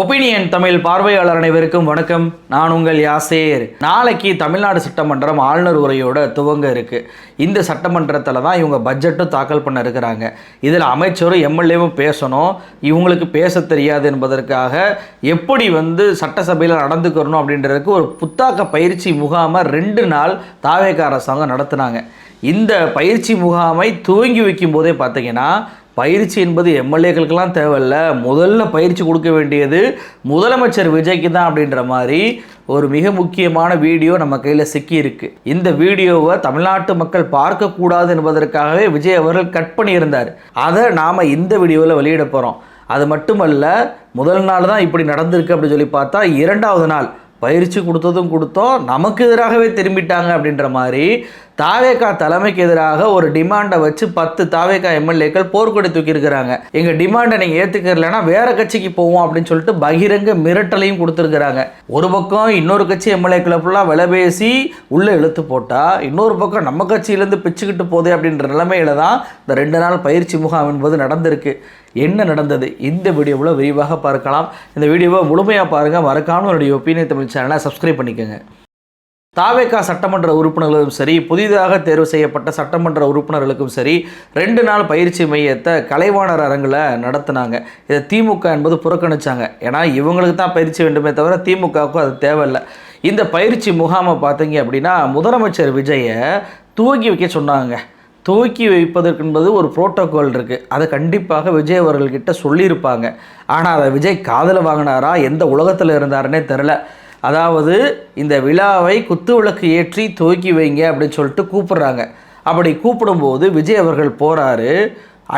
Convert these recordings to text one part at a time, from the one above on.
Opinion Tamil பார்வையாளர் அனைவருக்கும் வணக்கம். நான் உங்கள் யாசேர். நாளைக்கு தமிழ்நாடு சட்டமன்றம் ஆளுநர் உரையோட துவங்க இருக்கு. இந்த சட்டமன்றத்தில் தான் இவங்க பட்ஜெட்டும் தாக்கல் பண்ண இருக்கிறாங்க. இதில் அமைச்சரும் எம்எல்ஏவும் பேசணும். இவங்களுக்கு பேச தெரியாது என்பதற்காக எப்படி சட்டசபையில் நடந்துக்கிறணும் அப்படின்றதுக்கு ஒரு புத்தாக்க பயிற்சி முகாமை 2 நாள் தாவேகா அரசாங்கம் நடத்தினாங்க. இந்த பயிற்சி முகாமை துவங்கி வைக்கும் போதே பார்த்தீங்கன்னா, பயிற்சி என்பது எம்எல்ஏக்களுக்கெல்லாம் தேவையில்ல, முதல்ல பயிற்சி கொடுக்க வேண்டியது முதலமைச்சர் விஜய்க்கு தான் அப்படின்ற மாதிரி ஒரு மிக முக்கியமான வீடியோ நம்ம கையில் சிக்கியிருக்கு. இந்த வீடியோவை தமிழ்நாட்டு மக்கள் பார்க்கக்கூடாது என்பதற்காகவே விஜய் அவர்கள் கட் பண்ணியிருந்தார். அதை நாம் இந்த வீடியோவில் வெளியிட போகிறோம். அது மட்டுமல்ல, முதல் நாள் தான் இப்படி நடந்திருக்கு அப்படின்னு சொல்லி பார்த்தா, 2வது நாள் பயிற்சி கொடுத்தோம், நமக்கு எதிராகவே திரும்பிட்டாங்க அப்படின்ற மாதிரி தாவேகா தலைமைக்கு எதிராக ஒரு டிமாண்டை வச்சு 10 தாவேகா எம்எல்ஏக்கள் போர்க்கொடி தூக்கியிருக்கிறாங்க. எங்கள் டிமாண்டை நீங்கள் ஏற்றுக்கிறலன்னா வேற கட்சிக்கு போவோம் அப்படின்னு சொல்லிட்டு பகிரங்க மிரட்டலையும் கொடுத்துருக்குறாங்க. ஒரு பக்கம் இன்னொரு கட்சி எம்எல்ஏக்களை ஃபுல்லாக விலை பேசி உள்ளே இழுத்து போட்டால், இன்னொரு பக்கம் நம்ம கட்சியிலேருந்து பிச்சுக்கிட்டு போதே அப்படின்ற நிலைமையில தான் இந்த 2 நாள் பயிற்சி முகாம் என்பது நடந்திருக்கு. என்ன நடந்தது இந்த வீடியோவில் விரிவாக பார்க்கலாம். இந்த வீடியோவை முழுமையாக பாருங்கள். மறக்காமல் என்னுடைய ஒப்பீனியன் தமிழ் சேனலை சப்ஸ்கிரைப் பண்ணிக்கோங்க. தாவேகா சட்டமன்ற உறுப்பினர்களுக்கும் சரி, புதிதாக தேர்வு செய்யப்பட்ட சட்டமன்ற உறுப்பினர்களுக்கும் சரி 2 நாள் பயிற்சி மையத்தை கலைவாணர் அரங்கில் நடத்தினாங்க. இதை திமுக என்பது புறக்கணிச்சாங்க. ஏன்னா இவங்களுக்கு தான் பயிற்சி வேண்டுமே தவிர திமுகவுக்கும் அது தேவையில்லை. இந்த பயிற்சி முகாமை பார்த்தீங்க அப்படின்னா, முதலமைச்சர் விஜயை துவக்கி வைக்க சொன்னாங்க. துவக்கி வைப்பதற்கு என்பது ஒரு புரோட்டோகால் இருக்குது. அதை கண்டிப்பாக விஜய் அவர்கள்கிட்ட சொல்லியிருப்பாங்க. ஆனால் அதை விஜய் காதில் வாங்கினாரா, எந்த உலகத்தில் இருந்தாருன்னே தெரில. அதாவது இந்த விழாவை குத்துவிளக்கு ஏற்றி துவக்கி வைங்க அப்படின்னு சொல்லிட்டு கூப்பிட்றாங்க. அப்படி கூப்பிடும்போது விஜய் அவர்கள் போகிறாரு.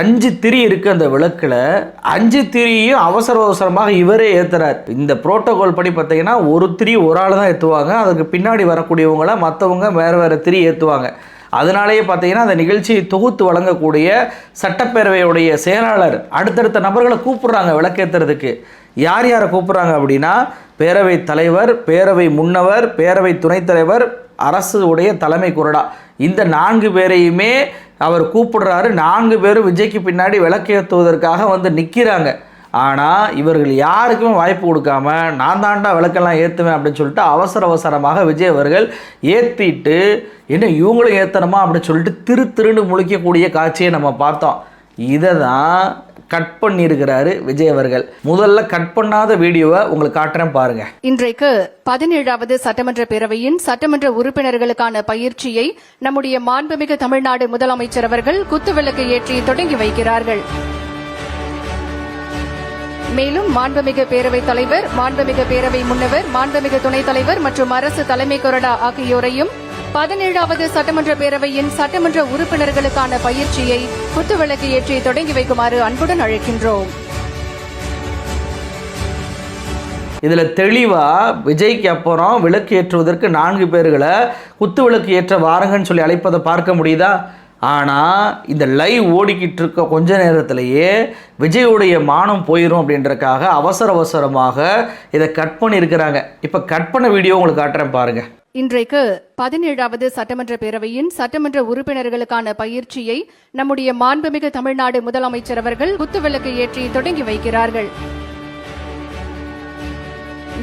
5 திரி இருக்குது அந்த விளக்கில். 5 திரியும் அவசரமாக இவரே ஏற்றுறார். இந்த புரோட்டோகால் படி பார்த்தீங்கன்னா, ஒரு திரி ஒரு ஆள் தான் ஏற்றுவாங்க. அதுக்கு பின்னாடி வரக்கூடியவங்கள மற்றவங்க வேறு திரி ஏற்றுவாங்க. அதனாலேயே பார்த்தீங்கன்னா, அந்த நிகழ்ச்சியை தொகுத்து வழங்கக்கூடிய சட்டப்பேரவையுடைய செயலாளர் அடுத்தடுத்த நபர்களை கூப்பிட்றாங்க விளக்கேற்றுறதுக்கு. யார் யாரை கூப்பிட்றாங்க அப்படின்னா, பேரவை தலைவர், பேரவை முன்னவர், பேரவை துணைத் தலைவர், அரசு உடைய தலைமை கொறடா, இந்த 4 பேரையுமே அவர் கூப்பிடுறாரு. 4 பேரும் விஜய்க்கு பின்னாடி விளக்கேற்றுவதற்காக நிற்கிறாங்க. ஆனால் இவர்கள் யாருக்குமே வாய்ப்பு கொடுக்காம, நான் தாண்டா விளக்கெல்லாம் ஏற்றுவேன் அப்படின்னு சொல்லிட்டு அவசரமாக விஜய் அவர்கள் ஏற்றிட்டு, என்ன இவங்களும் ஏற்றணுமா அப்படின்னு சொல்லிட்டு திருன்னு முழிக்கக்கூடிய காட்சியை நம்ம பார்த்தோம். இதை தான் கட் பண்ணியிருக்கிறாரு விஜய் அவர்கள். முதல்ல கட் பண்ணாத வீடியோவை உங்களுக்கு காட்டுறேன் பாருங்க. இன்றைக்கு 17வது சட்டமன்ற பேரவையின் சட்டமன்ற உறுப்பினர்களுக்கான பயிற்சியை நம்முடைய மாண்புமிகு தமிழ்நாடு முதலமைச்சர் அவர்கள் குத்துவிளக்கு ஏற்றி தொடங்கி வைக்கிறார்கள். மேலும் மாண்புமிகு பேரவைத் தலைவர், மாண்புமிகு பேரவை முன்னவர், மாண்புமிகு துணைத் தலைவர் மற்றும் அரசு தலைமை கொறடா ஆகியோரையும் 17வது சட்டமன்ற பேரவையின் சட்டமன்ற உறுப்பினர்களுக்கான பயிற்சியை குத்துவிளக்கு ஏற்றி தொடங்கி வைக்குமாறு அன்புடன் அழைக்கின்றோம். இதில் தெளிவாக விஜய்க்கு அப்புறம் விளக்கு ஏற்றுவதற்கு 4 பேர்களை குத்து விளக்கு ஏற்ற வாருங்கன்னு சொல்லி அழைப்பதை பார்க்க முடியுதா? ஆனால் இந்த லைவ் ஓடிக்கிட்டு இருக்க கொஞ்ச நேரத்திலேயே விஜயுடைய மானம் போயிடும் அப்படின்றக்காக அவசரமாக இதை கட் பண்ணியிருக்கிறாங்க. இப்போ கட் பண்ண வீடியோ உங்களுக்கு காட்டுறேன் பாருங்கள். இன்றைக்கு 17வது சட்டமன்ற பேரவையின் சட்டமன்ற உறுப்பினர்களுக்கான பயிற்சியை நம்முடைய மாண்புமிகு தமிழ்நாடு முதலமைச்சர் அவர்கள் குத்துவிளக்கு ஏற்றி தொடங்கி வைக்கிறார்கள்.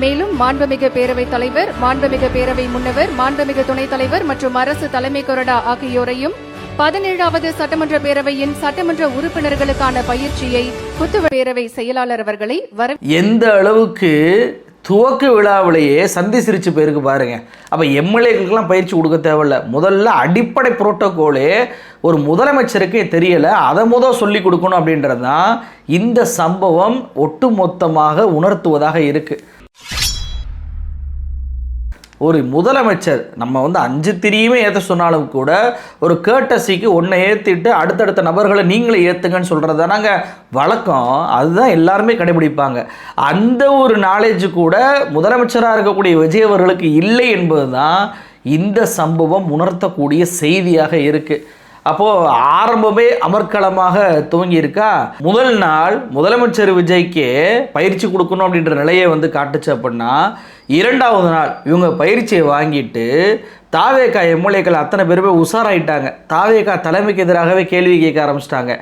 மேலும் மாண்புமிகு பேரவைத் தலைவர், மாண்புமிகு பேரவை முன்னவர், மாண்புமிகு துணைத் தலைவர் மற்றும் அரசு தலைமை கொறடா ஆகியோரையும் 17வது சட்டமன்ற பேரவையின் சட்டமன்ற உறுப்பினர்களுக்கான பயிற்சியை பேரவை செயலாளர் அவர்களை எந்த அளவுக்கு துவக்க விழாவிலேயே சந்தி சிரிச்சு போயிருக்கு பாருங்க. அப்போ எம்எல்ஏக்களுக்கெல்லாம் பயிற்சி கொடுக்க தேவையில்ல. முதல்ல அடிப்படை புரோட்டோகாலே ஒரு முதலமைச்சருக்கே தெரியலை. அதை சொல்லி கொடுக்கணும் அப்படின்றது தான் இந்த சம்பவம் ஒட்டுமொத்தமாக உணர்த்துவதாக இருக்குது. ஒரு முதலமைச்சர் நம்ம 5 திரியுமே ஏற்ற சொன்னாலும் கூட ஒரு கேர்டசிக்கு ஒன்றை ஏற்றிட்டு அடுத்தடுத்த நபர்களை நீங்களே ஏற்றுங்கன்னு சொல்கிறது தானாங்க வழக்கம். அதுதான் எல்லாருமே கடைபிடிப்பாங்க. அந்த ஒரு நாலேஜ் கூட முதலமைச்சராக இருக்கக்கூடிய விஜய் அவர்களுக்கு இல்லை என்பது தான் இந்த சம்பவம் உணர்த்தக்கூடிய செய்தியாக இருக்குது. அப்போது ஆரம்பமே அமர்க்களமாக துவங்கியிருக்கா. முதல் நாள் முதலமைச்சர் விஜய்க்கு பயிற்சி கொடுக்கணும் அப்படின்ற நிலையை காட்டுச்சு அப்படின்னா, 2வது நாள் இவங்க பயிற்சியை வாங்கிட்டு தாவேகா எம்எல்ஏக்கள் அத்தனை பேருமே உஷாராயிட்டாங்க. தாவேகா தலைமைக்கு எதிராகவே கேள்வி கேட்க ஆரம்பிச்சிட்டாங்க.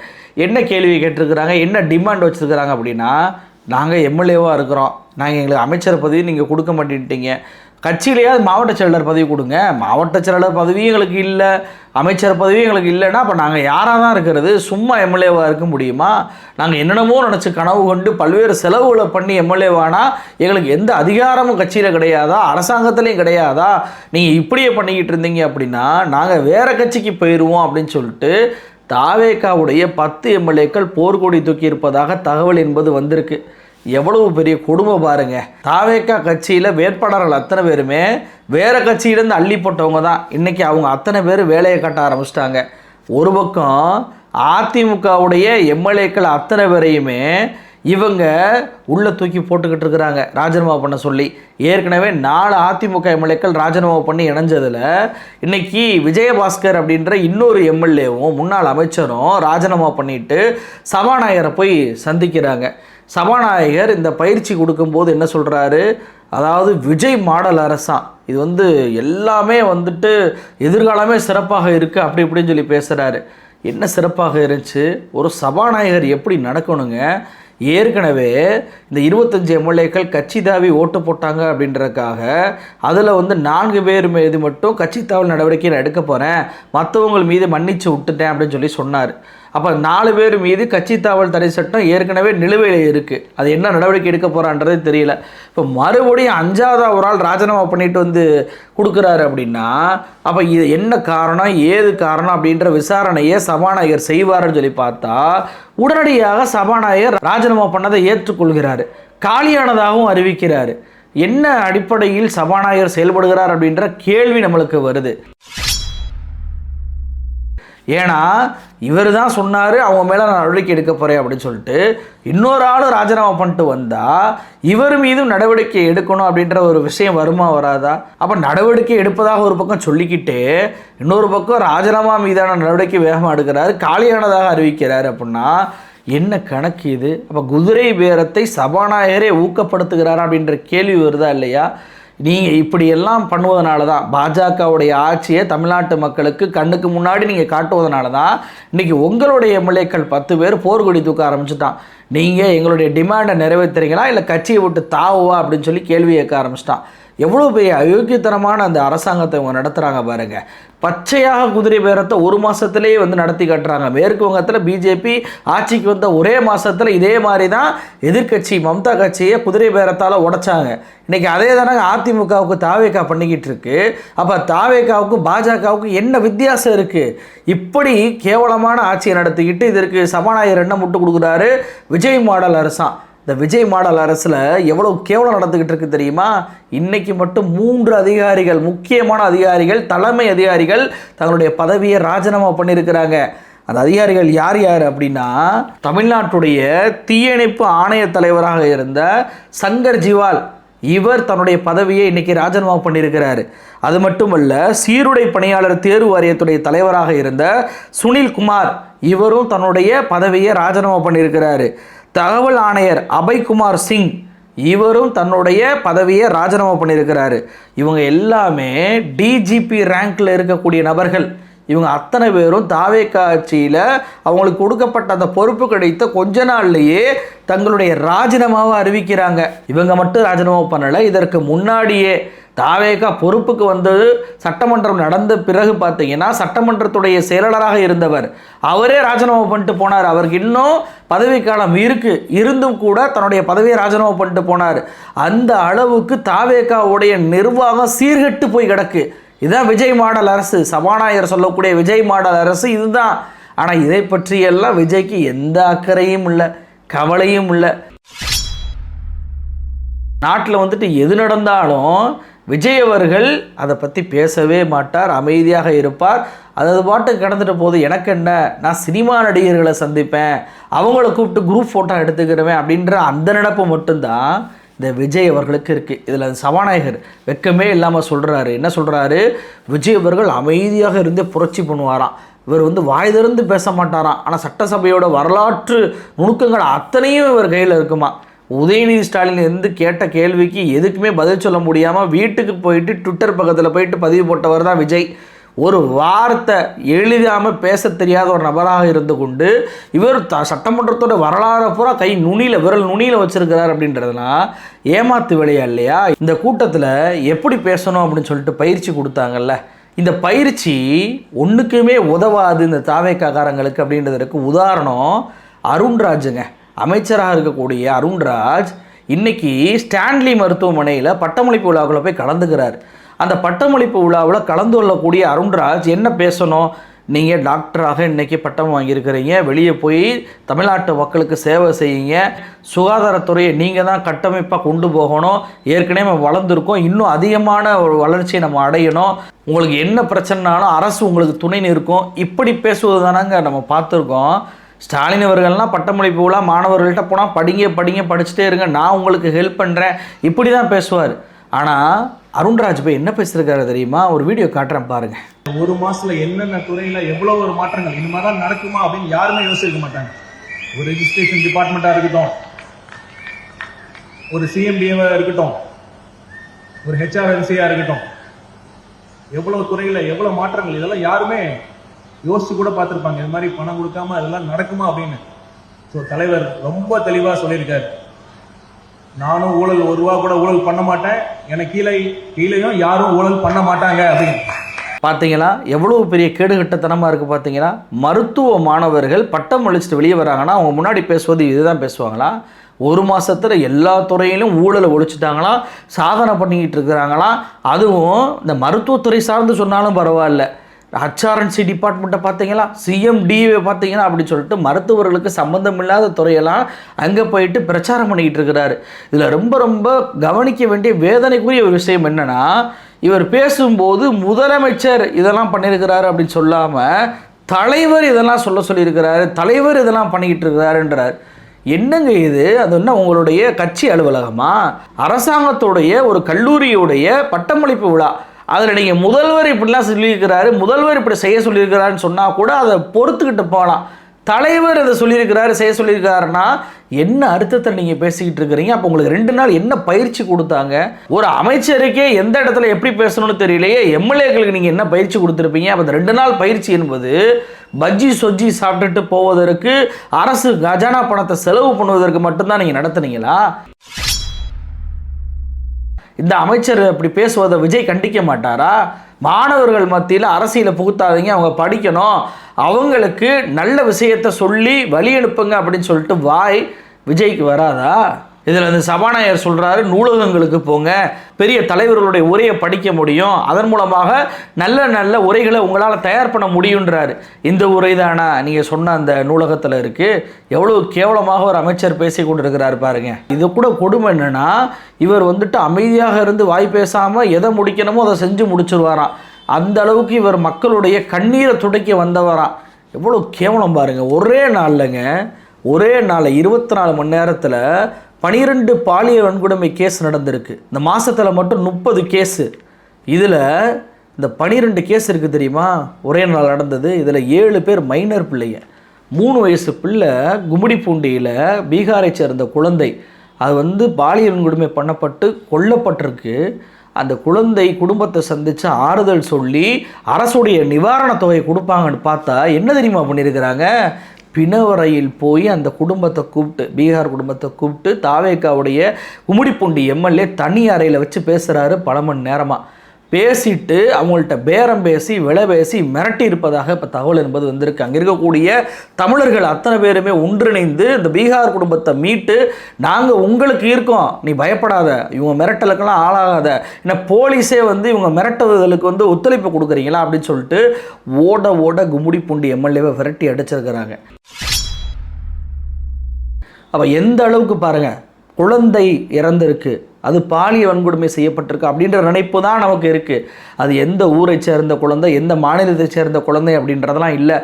என்ன கேள்வி கேட்டிருக்கிறாங்க, என்ன டிமாண்ட் வச்சுருக்கிறாங்க அப்படின்னா, நாங்கள் எம்எல்ஏவாக இருக்கிறோம், நாங்கள் எங்களுக்கு அமைச்சர் பதவி நீங்கள் கொடுக்க மாட்டேன்ட்டீங்க, கட்சியிலேயாவது மாவட்ட செயலாளர் பதவி கொடுங்க, மாவட்ட செயலாளர் பதவியும் எங்களுக்கு இல்லை, அமைச்சர் பதவியும் எங்களுக்கு இல்லைன்னா அப்போ நாங்கள் யாராக தான் இருக்கிறது? சும்மா எம்எல்ஏவாக இருக்க முடியுமா? நாங்கள் என்னென்னமோ நினச்சி கனவு கொண்டு பல்வேறு செலவுகளை பண்ணி எம்எல்ஏவானா எங்களுக்கு எந்த அதிகாரமும் கட்சியில் கிடையாதா, அரசாங்கத்துலேயும் கிடையாதா? நீங்கள் இப்படியே பண்ணிக்கிட்டு இருந்தீங்க அப்படின்னா நாங்கள் வேறு கட்சிக்கு போயிடுவோம் அப்படின்னு சொல்லிட்டு தாவேகாவுடைய 10 எம்எல்ஏக்கள் போர்க்கொடி தூக்கி இருப்பதாக தகவல் என்பது வந்திருக்கு. எவ்வளவு பெரிய கொடுமை பாருங்க. தாவேகா கட்சியில் வேட்பாளர்கள் அத்தனை பேருமே வேறு கட்சியிலேருந்து அள்ளி போட்டவங்க தான். இன்றைக்கி அவங்க அத்தனை பேர் வேலையை கட்ட ஆரம்பிச்சிட்டாங்க. ஒரு பக்கம் அதிமுகவுடைய எம்எல்ஏக்கள் அத்தனை பேரையுமே இவங்க உள்ளே தூக்கி போட்டுக்கிட்டு இருக்கிறாங்க ராஜினாமா பண்ண சொல்லி. ஏற்கனவே 4 அதிமுக எம்எல்ஏக்கள் ராஜினாமா பண்ணி இணைஞ்சதில் இன்றைக்கி விஜயபாஸ்கர் அப்படின்ற இன்னொரு எம்எல்ஏவும் முன்னாள் அமைச்சரும் ராஜினாமா பண்ணிட்டு சபாநாயகரை போய் சந்திக்கிறாங்க. சபாநாயகர் இந்த பயிற்சி கொடுக்கும்போது என்ன சொல்கிறாரு, அதாவது விஜய் மாடல் அரசாம், இது எல்லாமே எதிர்காலமே சிறப்பாக இருக்குது அப்படி இப்படின்னு சொல்லி பேசுகிறாரு. என்ன சிறப்பாக இருந்துச்சு? ஒரு சபாநாயகர் எப்படி நடக்கணுங்க? ஏற்கனவே இந்த 25 எம்எல்ஏக்கள் கட்சி தாவி ஓட்டு போட்டாங்க அப்படின்றதுக்காக அதில் 4 பேர் மீது மட்டும் கட்சி தாவல் நடவடிக்கை நான் எடுக்க போகிறேன், மற்றவங்க மீது மன்னிச்சு விட்டுட்டேன் அப்படின்னு சொல்லி சொன்னார். அப்போ 4 பேர் மீது கட்சி தாவல் தடை சட்டம் ஏற்கனவே நிலுவையில் இருக்குது. அது என்ன நடவடிக்கை எடுக்க போகிறான்றதே தெரியல. இப்போ மறுபடியும் 5வது ஒரு ஆள் ராஜினாமா பண்ணிட்டு கொடுக்குறாரு அப்படின்னா அப்போ இது என்ன காரணம், ஏது காரணம் அப்படின்ற விசாரணையை சபாநாயகர் செய்வார்னு சொல்லி பார்த்தா உடனடியாக சபாநாயகர் ராஜினாமா பண்ணதை ஏற்றுக்கொள்கிறார், காலியானதாகவும் அறிவிக்கிறார். என்ன அடிப்படையில் சபாநாயகர் செயல்படுகிறார் அப்படின்ற கேள்வி நம்மளுக்கு வருது. ஏன்னா இவர் தான் சொன்னார் அவங்க மேலே நான் நடவடிக்கை எடுக்க போகிறேன் அப்படின்னு சொல்லிட்டு இன்னொரு ஆளும் ராஜினாமா பண்ணிட்டு வந்தால் இவர் மீதும் நடவடிக்கை எடுக்கணும் அப்படின்ற ஒரு விஷயம் வருமா வராதா? அப்போ நடவடிக்கை எடுப்பதாக ஒரு பக்கம் சொல்லிக்கிட்டே இன்னொரு பக்கம் ராஜினாமா மீதான நடவடிக்கை வேகமாக எடுக்கிறாரு, காலியானதாக அறிவிக்கிறார். அப்படின்னா என்ன கணக்கு இது? அப்போ குதிரை பேரத்தை சபாநாயகரே ஊக்கப்படுத்துகிறாரா அப்படின்ற கேள்வி வருதா இல்லையா? நீங்கள் இப்படியெல்லாம் பண்ணுவதனால தான் பாஜகவுடைய ஆட்சியை தமிழ்நாட்டு மக்களுக்கு கண்ணுக்கு முன்னாடி நீங்கள் காட்டுவதனால தான் இன்றைக்கி உங்களுடைய எம்எல்ஏக்கள் 10 பேர் போர்க்கொடி தூக்க ஆரம்பிச்சிட்டான். நீங்கள் எங்களுடைய டிமாண்டை நிறைவேற்றுறீங்களா இல்லை கட்சியை விட்டு தாவுவா அப்படின்னு சொல்லி கேள்வி கேட்க ஆரம்பிச்சிட்டான். எவ்வளோ பெரிய அயோக்கியத்தனமான அந்த அரசாங்கத்தை இவங்க நடத்துகிறாங்க பாருங்கள். பச்சையாக குதிரை பேரத்தை 1 மாதத்துலேயே நடத்தி காட்டுறாங்க. மேற்கு வங்கத்தில் பிஜேபி ஆட்சிக்கு வந்த ஒரே மாதத்தில் இதே மாதிரி தான் எதிர்கட்சி மம்தா கட்சியை குதிரை பேரத்தால் உடைச்சாங்க. இன்றைக்கி அதே தானே அதிமுகவுக்கு தாவேகா பண்ணிக்கிட்டு இருக்கு. அப்போ தாவேகாவுக்கும் பாஜகவுக்கும் என்ன வித்தியாசம் இருக்குது? இப்படி கேவலமான ஆட்சியை நடத்திக்கிட்டு இதற்கு சபாநாயகர் என்ன முட்டு கொடுக்குறாரு? விஜய் மாடல் அரசாம். இந்த விஜய் மாடல் அரசில் எவ்வளோ கேவலம் நடந்துக்கிட்டு இருக்கு தெரியுமா? இன்றைக்கி மட்டும் 3 அதிகாரிகள், முக்கியமான அதிகாரிகள், தலைமை அதிகாரிகள் தங்களுடைய பதவியை ராஜினாமா பண்ணியிருக்கிறாங்க. அந்த அதிகாரிகள் யார் யார் அப்படின்னா தமிழ்நாட்டுடைய தீயணைப்பு ஆணைய தலைவராக இருந்த சங்கர் ஜிவால், இவர் தன்னுடைய பதவியை இன்றைக்கி ராஜினாமா பண்ணியிருக்கிறாரு. அது மட்டுமல்ல, சீருடை பணியாளர் தேர்வு வாரியத்துடைய தலைவராக இருந்த சுனில் குமார், இவரும் தன்னுடைய பதவியை ராஜினாமா பண்ணியிருக்கிறாரு. தகவல் ஆணையர் அபய்குமார் சிங், இவரும் தன்னுடைய பதவியை ராஜினாமா பண்ணியிருக்கிறாரு. இவங்க எல்லாமே டிஜிபி ரேங்க்ல இருக்கக்கூடிய நபர்கள். இவங்க அத்தனை பேரும் தாவேகா ஆட்சியில் அவங்களுக்கு கொடுக்கப்பட்ட அந்த பொறுப்பு கிடைத்த கொஞ்ச நாள்லேயே தங்களுடைய ராஜினாமாவை அறிவிக்கிறாங்க. இவங்க மட்டும் ராஜினாமா பண்ணலை, இதற்கு முன்னாடியே தாவேகா பொறுப்புக்கு வந்தது சட்டமன்றம் நடந்த பிறகு பார்த்தீங்கன்னா சட்டமன்றத்துடைய செயலாளராக இருந்தவர் அவரே ராஜினாமா பண்ணிட்டு போனார். அவருக்கு இன்னும் பதவிக்காலம் இருந்தும் கூட தன்னுடைய பதவியை ராஜினாமா பண்ணிட்டு போனார். அந்த அளவுக்கு தாவேகாவுடைய நிர்வாகம் சீர்கெட்டு போய் கிடக்கு. இதுதான் விஜய் மாடல் அரசு, சபாநாயகர் சொல்லக்கூடிய விஜய் மாடல் அரசு இதுதான். ஆனால் இதை பற்றியெல்லாம் விஜய்க்கு எந்த அக்கறையும் இல்லை, கவலையும் இல்லை. நாட்டில் எது நடந்தாலும் விஜய் அவர்கள் அதை பற்றி பேசவே மாட்டார், அமைதியாக இருப்பார். அது பாட்டுக்கு கடந்துட்டு போது எனக்கு என்ன, நான் சினிமா நடிகர்களை சந்திப்பேன், அவங்கள கூப்பிட்டு குரூப் ஃபோட்டோ எடுத்துக்கிறவேன் அப்படின்ற அந்த நினப்பு மட்டும்தான் இந்த விஜய் அவர்களுக்கு இருக்குது. இதில் சபாநாயகர் வெக்கமே இல்லாமல் சொல்கிறாரு. என்ன சொல்கிறாரு? விஜய் அவர்கள் அமைதியாக இருந்தே புரட்சி பண்ணுவாராம். இவர் வாய் திறந்து பேச மாட்டாராம். ஆனால் சட்டசபையோட வரலாற்று நுணுக்கங்கள் அத்தனையும் இவர் கையில் இருக்குமா. உதயநிதி ஸ்டாலின் கேட்ட கேள்விக்கு எதுக்குமே பதில் சொல்ல முடியாமல் வீட்டுக்கு போயிட்டு ட்விட்டர் பக்கத்தில் போயிட்டு பதிவு போட்டவர் தான் விஜய். ஒரு வார்த்தை எழுதாமல் பேச தெரியாத ஒரு நபராக இருந்து கொண்டு இவர் சட்டமன்றத்தோட வரலாறு பூரா கை நுனியில் விரல் நுனியில் வச்சிருக்கிறார் அப்படின்றதுனா ஏமாத்து வேலையா இல்லையா? இந்த கூட்டத்தில் எப்படி பேசணும் அப்படின்னு சொல்லிட்டு பயிற்சி கொடுத்தாங்கல்ல, இந்த பயிற்சி ஒன்றுக்குமே உதவாது இந்த தாவேக்காரங்களுக்கு அப்படின்றதுக்கு உதாரணம் அருண்ராஜுங்க. அமைச்சராக இருக்கக்கூடிய அருண்ராஜ் இன்னைக்கு ஸ்டான்லி மருத்துவமனையில் பட்டமளிப்பு விழாவில் போய் கலந்துக்கிறார். அந்த பட்டமளிப்பு விழாவில் கலந்து கொள்ளக்கூடிய அருண்ராஜ் என்ன பேசணும்? நீங்கள் டாக்டராக இன்றைக்கி பட்டம் வாங்கியிருக்கிறீங்க, வெளியே போய் தமிழ்நாட்டு மக்களுக்கு சேவை செய்யுங்க, சுகாதாரத்துறையை நீங்கள் தான் கட்டமைப்பாக கொண்டு போகணும், ஏற்கனவே நம்ம வளர்ந்துருக்கோம், இன்னும் அதிகமான ஒரு வளர்ச்சியை நம்ம அடையணும், உங்களுக்கு என்ன பிரச்சனைனாலும் அரசு உங்களுக்கு துணை நிற்கும், இப்படி பேசுவது தானங்க நம்ம பார்த்துருக்கோம். ஸ்டாலின் அவர்கள்லாம் பட்டமளிப்பு விழா மாணவர்கள்ட்ட போனால் படிங்க படிச்சுட்டே இருங்க, நான் உங்களுக்கு ஹெல்ப் பண்ணுறேன், இப்படி தான் பேசுவார். ஆனால் அருண்ராஜ் போய் என்ன பேசியிருக்காரு தெரியுமா? ஒரு வீடியோ காட்டுறேன் பாருங்க. ஒரு மாசத்துல என்னென்ன துறையில எவ்வளவு ஒரு மாற்றங்கள் இந்த மாதிரி தான் நடக்குமா அப்படின்னு யாருமே யோசிக்க மாட்டாங்க. ஒரு ரெஜிஸ்ட்ரேஷன் டிபார்ட்மெண்டா இருக்கட்டும், ஒரு சிஎம்டிஏவா இருக்கட்டும், ஒரு ஹெச்ஆர்என்சியா இருக்கட்டும், எவ்வளவு துறையில எவ்வளவு மாற்றங்கள், இதெல்லாம் யாருமே யோசிச்சு கூட பார்த்திருப்பாங்க இது மாதிரி பணம் கொடுக்காம அதெல்லாம் நடக்குமா அப்படின்னு. ஸோ தலைவர் ரொம்ப தெளிவா சொல்லியிருக்காரு, நானும் ஊழல் ஒரு ரூபா கூட ஊழல் பண்ண மாட்டேன், எனக்கு கீழேயும் யாரும் ஊழல் பண்ண மாட்டாங்க அப்படின்னு. பார்த்தீங்களா எவ்வளோ பெரிய கேடுகட்டத்தனமாக இருக்குது? பார்த்தீங்களா, மருத்துவ மாணவர்கள் பட்டம் அளிச்சுட்டு வெளியே வராங்கன்னா அவங்க முன்னாடி பேசுவது இதுதான் பேசுவாங்களா? ஒரு மாதத்தில் எல்லா துறையிலும் ஊழலை ஒழிச்சிட்டாங்களா, சாதனை பண்ணிக்கிட்டு இருக்கிறாங்களா? அதுவும் இந்த மருத்துவத்துறை சார்ந்து சொன்னாலும் பரவாயில்ல, ஹெச்ஆர்என்சி டிபார்ட்மெண்ட்டை பார்த்தீங்களா, சிஎம்டிஏ பார்த்தீங்களா அப்படின்னு சொல்லிட்டு மருத்துவர்களுக்கு சம்பந்தம் இல்லாத துறையெல்லாம் அங்கே போயிட்டு பிரச்சாரம் பண்ணிக்கிட்டு இருக்கிறாரு. இதில் ரொம்ப ரொம்ப கவனிக்க வேண்டிய வேதனைக்குரிய ஒரு விஷயம் என்னென்னா, இவர் பேசும்போது முதலமைச்சர் இதெல்லாம் பண்ணியிருக்கிறாரு அப்படின்னு சொல்லாமல் தலைவர் இதெல்லாம் சொல்லியிருக்கிறாரு, தலைவர் இதெல்லாம் பண்ணிக்கிட்டு இருக்கிறாருன்றார். என்னங்க இது? அது என்ன உங்களுடைய கட்சி அலுவலகமா? அரசாங்கத்துடைய ஒரு கல்லூரியுடைய பட்டமளிப்பு விழா, அதில் நீங்கள் முதல்வர் இப்படிலாம் சொல்லியிருக்கிறாரு, முதல்வர் இப்படி செய்ய சொல்லியிருக்கிறாருன்னு சொன்னால் கூட அதை பொறுத்துக்கிட்டு போகலாம். தலைவர் அதை சொல்லியிருக்கிறாரு, செய்ய சொல்லியிருக்காருன்னா என்ன அர்த்தத்தை நீங்கள் பேசிக்கிட்டு இருக்கிறீங்க? அப்போ உங்களுக்கு 2 நாள் என்ன பயிற்சி கொடுத்தாங்க? ஒரு அமைச்சருக்கே எந்த இடத்துல எப்படி பேசணும்னு தெரியலையே, எம்எல்ஏக்களுக்கு நீங்கள் என்ன பயிற்சி கொடுத்துருப்பீங்க? அப்போ அந்த 2 நாள் பயிற்சி என்பது பஜ்ஜி சொஜ்ஜி சாப்பிட்டுட்டு போவதற்கு, அரசு கஜானா பணத்தை செலவு பண்ணுவதற்கு மட்டும்தான் நீங்கள் நடத்துனீங்களா? இந்த அமைச்சர் அப்படி பேசுவதை விஜய் கண்டிக்க மாட்டாரா? மாணவர்கள் மத்தியில் அரசியலை புகுத்தாதீங்க, அவங்க படிக்கணும், அவங்களுக்கு நல்ல விஷயத்தை சொல்லி வழி அனுப்புங்க அப்படின்னு சொல்லிட்டு வாய் விஜய்க்கு வராதா? இதில் அந்த சபாநாயகர் சொல்கிறாரு, நூலகங்களுக்கு போங்க, பெரிய தலைவர்களுடைய உரையை படிக்க முடியும், அதன் மூலமாக நல்ல நல்ல உரைகளை உங்களால் தயார் பண்ண முடியுன்றாரு. இந்த உரை தானா நீங்கள் சொன்ன அந்த நூலகத்தில் இருக்குது? எவ்வளோ கேவலமாக ஒரு அமைச்சர் பேசி கொண்டு இருக்கிறாரு பாருங்க. இது கூட கொடுமை என்னென்னா, இவர் வந்துட்டு அமைதியாக இருந்து வாய் பேசாமல் எதை முடிக்கணுமோ அதை செஞ்சு முடிச்சிருவாராம். அந்த அளவுக்கு இவர் மக்களுடைய கண்ணீரை துடைக்க வந்தவராம். எவ்வளோ கேவலம் பாருங்கள். ஒரே நாளில்ங்க, ஒரே நாளில் 24 மணி நேரத்தில் 12 பாலியல் வன்கொடுமை கேஸ் நடந்திருக்கு. இந்த மாதத்தில் மட்டும் 30 கேஸு. இதில் இந்த 12 கேஸ் இருக்குது தெரியுமா, ஒரே நாள் நடந்தது. இதில் 7 பேர் மைனர் பிள்ளைங்க. 3 வயசு பிள்ளை கும்மிடிப்பூண்டியில் பீகாரை சேர்ந்த குழந்தை, அது பாலியல் வன்கொடுமை பண்ணப்பட்டு கொல்லப்பட்டிருக்கு. அந்த குழந்தை குடும்பத்தை சந்தித்து ஆறுதல் சொல்லி அரசுடைய நிவாரணத் தொகை கொடுப்பாங்கன்னு பார்த்தா என்ன தெரியுமா பண்ணியிருக்கிறாங்க? பிணவரையில் போய் அந்த குடும்பத்தை கூப்பிட்டு, பீகார் குடும்பத்தை கூப்பிட்டு தாவேக்காவுடைய கும்மிடிப்பூண்டி எம்எல்ஏ தனி அறையில் வச்சு பேசுகிறாரு. பல மணி நேரமாக பேசிட்டு அவங்கள்ட்ட பேரம் பேசி விலை பேசி மிரட்டி இருப்பதாக இப்போ தகவல் என்பது வந்திருக்கு. அங்கே இருக்கக்கூடிய தமிழர்கள் அத்தனை பேருமே ஒன்றிணைந்து இந்த பீகார் குடும்பத்தை மீட்டு, நாங்கள் உங்களுக்கு இருக்கோம், நீ பயப்படாத, இவங்க மிரட்டலுக்கெல்லாம் ஆளாகாத, ஏன்னா போலீஸே இவங்க மிரட்டுவதற்கு ஒத்துழைப்பு கொடுக்குறீங்களா அப்படின்னு சொல்லிட்டு ஓட கும்மிடிப்பூண்டி எம்எல்ஏவை விரட்டி அடிச்சிருக்கிறாங்க. அப்போ எந்த அளவுக்கு பாருங்கள், குழந்தை இறந்திருக்கு, அது பாலியல் வன்கொடுமை செய்யப்பட்டிருக்கு அப்படின்ற நினைப்பு தான் நமக்கு இருக்குது. அது எந்த ஊரை சேர்ந்த குழந்தை, எந்த மாநிலத்தை சேர்ந்த குழந்தை அப்படின்றதெல்லாம் இல்லை.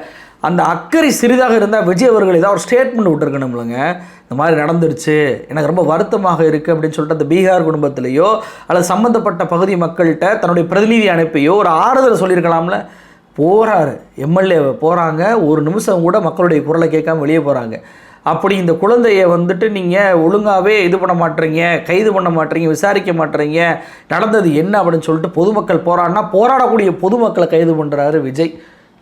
அந்த அக்கறை சிறிதாக இருந்தால் விஜய் அவர்கள் ஏதாவது ஒரு ஸ்டேட்மெண்ட் விட்டுருக்கணும்லங்க. இந்த மாதிரி நடந்துருச்சு, எனக்கு ரொம்ப வருத்தமாக இருக்குது அப்படின்னு சொல்லிட்டு அந்த பீகார் குடும்பத்திலேயோ அல்லது சம்மந்தப்பட்ட பகுதி மக்கள்கிட்ட தன்னுடைய பிரதிநிதி அனுப்பியோ ஒரு ஆறுதல் சொல்லியிருக்கலாம்ல. போகிறாரு எம்எல்ஏ, போகிறாங்க, ஒரு நிமிஷம் கூட மக்களுடைய குரலை கேட்காம வெளியே போகிறாங்க. அப்படி இந்த குழந்தையை வந்துட்டு நீங்கள் ஒழுங்காகவே இது பண்ண மாட்டீங்க, கைது பண்ண மாட்டீங்க, விசாரிக்க மாட்டீங்க, நடந்தது என்ன அப்படின்னு சொல்லிட்டு பொதுமக்கள் போராடக்கூடிய பொதுமக்களை கைது பண்ணுறாரு விஜய்.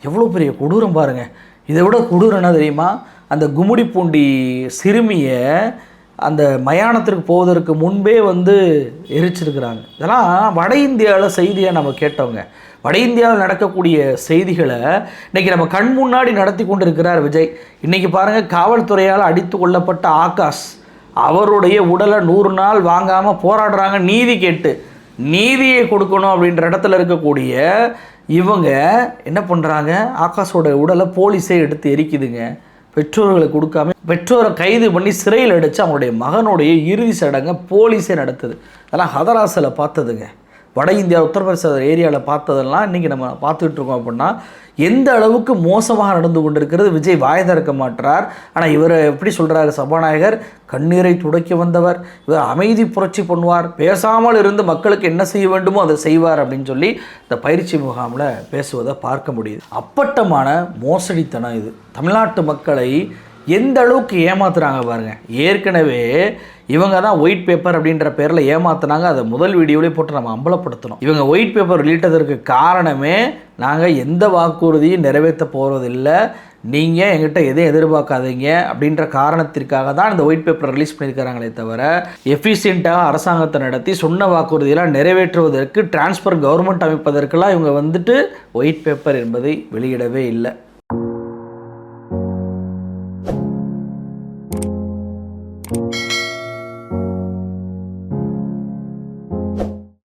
எவ்வளோ பெரிய கொடூரம் பாருங்கள். இதை விட கொடூரம் என்ன தெரியுமா? அந்த கும்மிடிப்பூண்டி சிறுமியை அந்த மயானத்திற்கு போவதற்கு முன்பே வந்து எரிச்சிருக்கிறாங்க. இதெல்லாம் வட இந்தியாவில் செய்தியாக நம்ம கேட்டோங்க. வட இந்தியாவில் நடக்கக்கூடிய செய்திகளை இன்றைக்கி நம்ம கண் முன்னாடி நடத்தி கொண்டு இருக்கிறார் விஜய். இன்றைக்கி பாருங்கள், காவல்துறையால் அடித்து கொல்லப்பட்ட ஆகாஷ் அவருடைய உடலை 100 நாள் வாங்காமல் போராடுறாங்க நீதி கேட்டு. நீதியை கொடுக்கணும் அப்படின்ற இடத்துல இருக்கக்கூடிய இவங்க என்ன பண்ணுறாங்க, ஆகாஷோட உடலை போலீஸே எடுத்து எரிக்குதுங்க. பெற்றோர்களுக்கு கொடுக்காம பெற்றோரை கைது பண்ணி சிறையில் அடித்து அவங்களுடைய மகனுடைய இறுதி சடங்கை போலீஸே நடத்துது. அதெல்லாம் ஹதராஸில் பார்த்ததுங்க. வட இந்தியா உத்தரப்பிரதேச ஏரியாவில் பார்த்ததெல்லாம் இன்றைக்கி நம்ம பார்த்துக்கிட்டு இருக்கோம். அப்படின்னா எந்த அளவுக்கு மோசமாக நடந்து கொண்டிருக்கிறது. விஜய் வாய் திறக்க மாட்டார். ஆனால் இவர் எப்படி சொல்கிறாரு, சபாநாயகர் கண்ணீரை துடைக்க வந்தவர், இவர் அமைதி புரட்சி பண்ணுவார், பேசாமல் இருந்து மக்களுக்கு என்ன செய்ய வேண்டுமோ அதை செய்வார் அப்படின்னு சொல்லி இந்த பயிற்சி முகாமில் பேசுவதை பார்க்க முடியுது. அப்பட்டமான மோசடித்தனம் இது. தமிழ்நாட்டு மக்களை எந்த அளவுக்கு ஏமாத்துறாங்க பாருங்கள். ஏற்கனவே இவங்க தான் ஒயிட் பேப்பர் அப்படின்ற பேரில் ஏமாத்துனாங்க. அதை முதல் வீடியோவிலே போட்டு நம்ம அம்பலப்படுத்தணும். இவங்க ஒயிட் பேப்பர் வெளியிட்டதற்கு காரணமே நாங்கள் எந்த வாக்குறுதியும் நிறைவேற்ற போகிறதில்லை, நீங்கள் எங்கிட்ட எதையும் எதிர்பார்க்காதீங்க அப்படின்ற காரணத்திற்காக தான் இந்த ஒயிட் பேப்பர் ரிலீஸ் பண்ணியிருக்கிறாங்களே தவிர எஃபிஷியண்ட்டாக அரசாங்கத்தை நடத்தி சொன்ன வாக்குறுதியெல்லாம் நிறைவேற்றுவதற்கு டிரான்ஸ்பர் கவர்மெண்ட் அமைப்பதற்கெல்லாம் இவங்க வந்துட்டு ஒயிட் பேப்பர் என்பதை வெளியிடவே இல்லை.